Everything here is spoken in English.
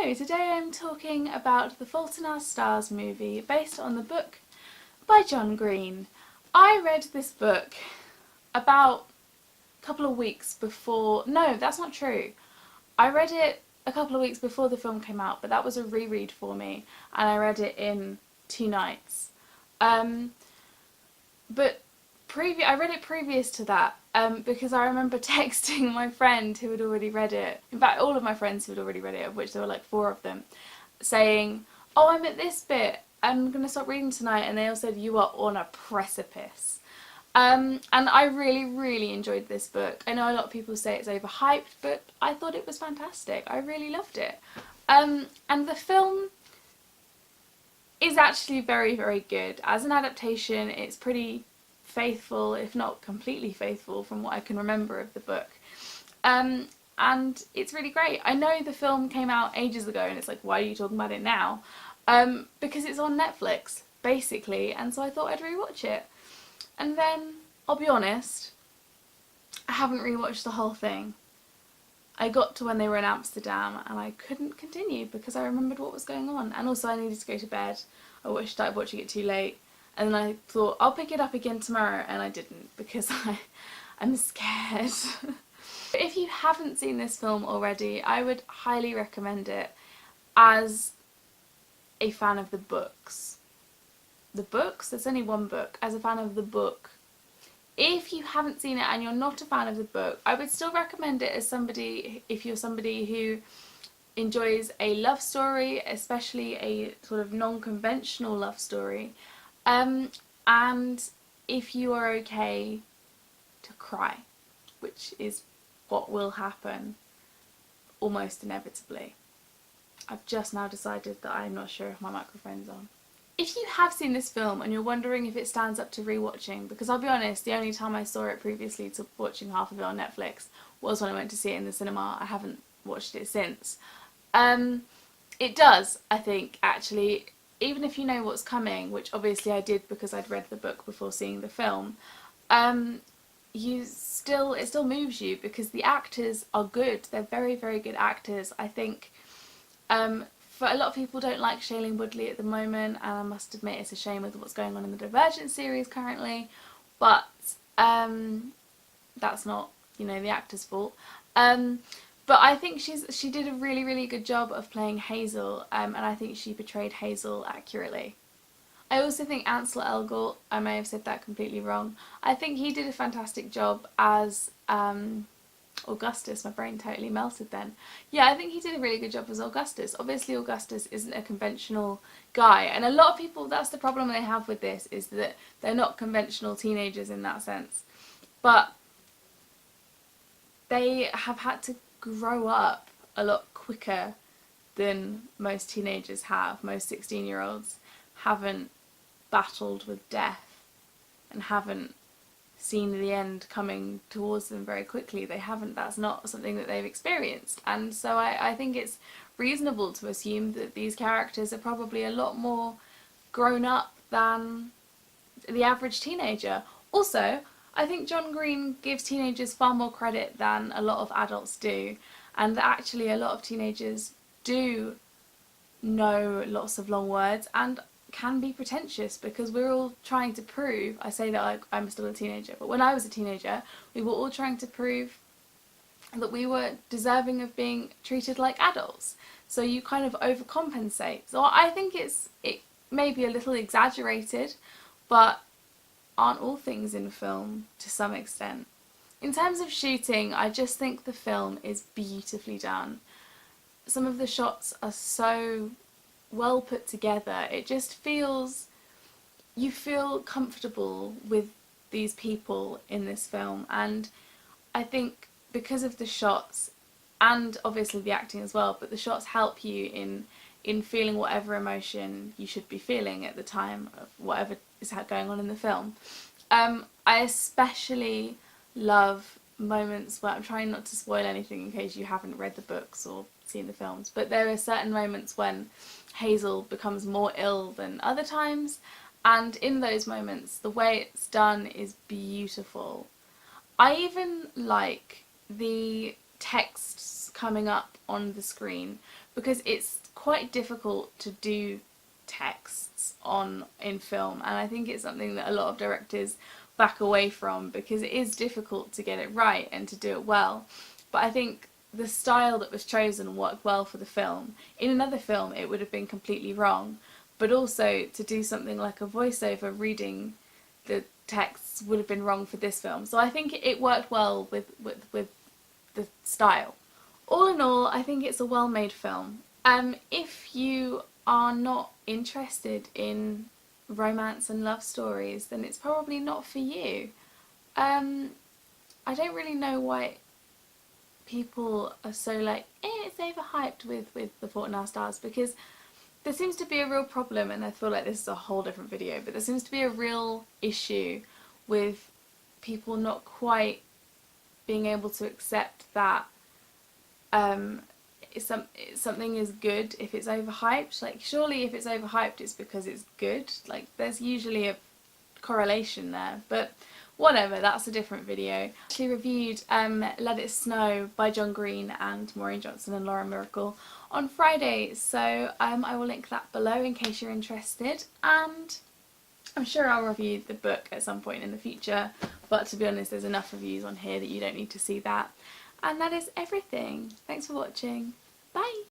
Hello, today I'm talking about the Fault in Our Stars movie based on the book by John Green. I read this book about a couple of weeks before, no, that's not true. I read it a couple of weeks before the film came out, but that was a reread for me and I read it in 2 nights. But I read it previous to that because I remember texting my friend who had already read it, in fact all of my friends who had already read it, of which there were like 4 of them, saying, oh, I'm at this bit, I'm going to stop reading tonight, and they all said, you are on a precipice. And I really enjoyed this book. I know a lot of people say it's overhyped, but I thought it was fantastic. I really loved it. And the film is actually very good. As an adaptation, it's pretty faithful, if not completely faithful, from what I can remember of the book. And it's really great. I know the film came out ages ago and it's like, why are you talking about it now? Because it's on Netflix, basically, and so I thought I'd rewatch it. And then, I'll be honest, I haven't rewatched the whole thing. I got to when they were in Amsterdam and I couldn't continue because I remembered what was going on, and also I needed to go to bed. I started watching it too late, and then I thought I'll pick it up again tomorrow, and I didn't because I'm scared. If you haven't seen this film already, I would highly recommend it as a fan of the books. The books? There's only one book. As a fan of the book. If you haven't seen it and you're not a fan of the book, I would still recommend it as somebody, if you're somebody who enjoys a love story, especially a sort of non-conventional love story, and if you are okay to cry, which is what will happen almost inevitably. I've just now decided that I'm not sure if my microphone's on. If you have seen this film and you're wondering if it stands up to rewatching, because I'll be honest, the only time I saw it previously to watching half of it on Netflix was when I went to see it in the cinema. I haven't watched it since. It does, I think, actually, even if you know what's coming, which obviously I did because I'd read the book before seeing the film, it still moves you because the actors are good. They're very good actors. I think for a lot of people don't like Shailene Woodley at the moment, and I must admit it's a shame with what's going on in the Divergent series currently, but that's not, you know, the actor's fault. But I think she did a really good job of playing Hazel, and I think she portrayed Hazel accurately. I also think Ansel Elgort, I may have said that completely wrong, I think he did a fantastic job as Augustus. My brain totally melted then. Yeah, I think he did a really good job as Augustus. Obviously Augustus isn't a conventional guy, and a lot of people, that's the problem they have with this, is that they're not conventional teenagers in that sense. But they have had to grow up a lot quicker than most teenagers have. Most 16-year-olds haven't battled with death and haven't seen the end coming towards them very quickly. They haven't, that's not something that they've experienced, and so I think it's reasonable to assume that these characters are probably a lot more grown up than the average teenager. Also, I think John Green gives teenagers far more credit than a lot of adults do, and that actually a lot of teenagers do know lots of long words and can be pretentious because we're all trying to prove, I say that I'm still a teenager, but when I was a teenager we were all trying to prove that we were deserving of being treated like adults, so you kind of overcompensate. So I think it may be a little exaggerated, but aren't all things in film to some extent? In terms of shooting, I just think the film is beautifully done. Some of the shots are so well put together. It just feels, you feel comfortable with these people in this film, and I think because of the shots and obviously the acting as well, but the shots help you in feeling whatever emotion you should be feeling at the time of whatever is going on in the film. I especially love moments where, I'm trying not to spoil anything in case you haven't read the books or seen the films, but there are certain moments when Hazel becomes more ill than other times, and in those moments the way it's done is beautiful. I even like the texts coming up on the screen because it's quite difficult to do texts in film, and I think it's something that a lot of directors back away from because it is difficult to get it right and to do it well. But I think the style that was chosen worked well for the film. In another film it would have been completely wrong, but also to do something like a voiceover reading the texts would have been wrong for this film. So I think it worked well with the style. All in all, I think it's a well-made film. If you are not interested in romance and love stories, then it's probably not for you. I don't really know why people are so like, it's overhyped with The Fault in Our Stars, because there seems to be a real problem, and I feel like this is a whole different video, but there seems to be a real issue with people not quite being able to accept that something is good if it's overhyped. Like, surely if it's overhyped it's because it's good. Like, there's usually a correlation there, but whatever, that's a different video. I actually reviewed Let It Snow by John Green and Maureen Johnson and Laura Miracle on Friday, so I will link that below in case you're interested, and I'm sure I'll review the book at some point in the future, but to be honest there's enough reviews on here that you don't need to see that. And that is everything. Thanks for watching. Bye!